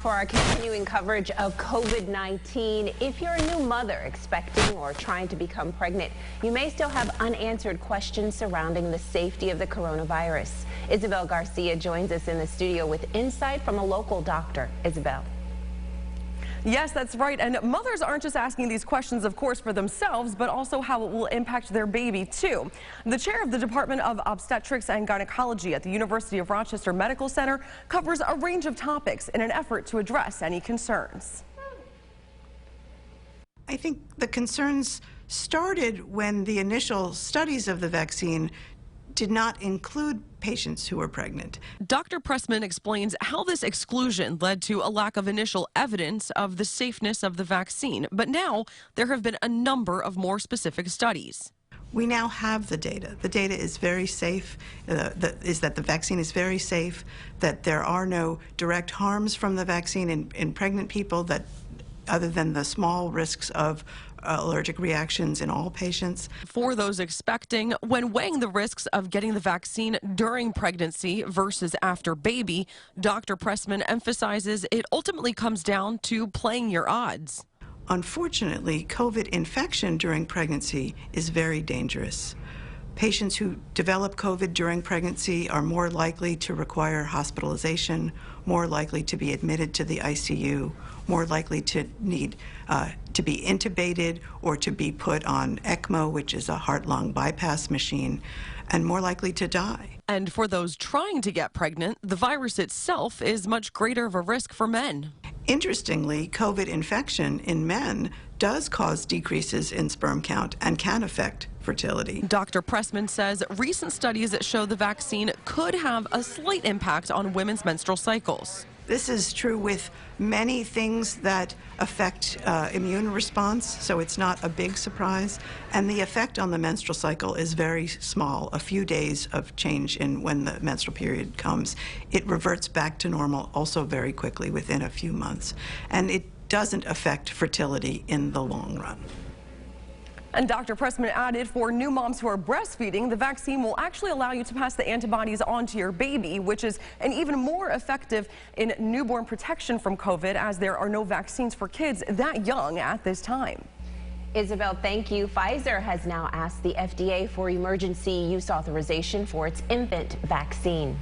For our continuing coverage of COVID-19, if you're a new mother expecting or trying to become pregnant, you may still have unanswered questions surrounding the safety of the coronavirus. Isabel Garcia joins us in the studio with insight from a local doctor. Isabel. Yes, that's right. And mothers aren't just asking these questions, of course, for themselves, but also how it will impact their baby, too. The chair of the Department of Obstetrics and Gynecology at the University of Rochester Medical Center covers a range of topics in an effort to address any concerns. I think the concerns started when the initial studies of the vaccine did not include patients who were pregnant. Dr. Pressman explains how this exclusion led to a lack of initial evidence of the safeness of the vaccine. But now there have been a number of more specific studies. We now have the data. The data is very safe, is that the vaccine is very safe, that there are no direct harms from the vaccine in pregnant people, that other than the small risks of allergic reactions in all patients. For those expecting, when weighing the risks of getting the vaccine during pregnancy versus after baby, Dr. Pressman emphasizes it ultimately comes down to playing your odds. Unfortunately, COVID infection during pregnancy is very dangerous. Patients who develop COVID during pregnancy are more likely to require hospitalization, more likely to be admitted to the ICU, more likely to need to be intubated or to be put on ECMO, which is a heart-lung bypass machine, and more likely to die. And for those trying to get pregnant, the virus itself is much greater of a risk for men. Interestingly, COVID infection in men does cause decreases in sperm count and can affect fertility. Dr. Pressman says recent studies that show the vaccine could have a slight impact on women's menstrual cycles. This is true with many things that affect immune response, so it's not a big surprise. And the effect on the menstrual cycle is very small, a few days of change in when the menstrual period comes. It reverts back to normal also very quickly within a few months. And it doesn't affect fertility in the long run. And Dr. Pressman added, for new moms who are breastfeeding, the vaccine will actually allow you to pass the antibodies on to your baby, which is an even more effective in newborn protection from COVID, as there are no vaccines for kids that young at this time. Isabel, thank you. Pfizer has now asked the FDA for emergency use authorization for its infant vaccine.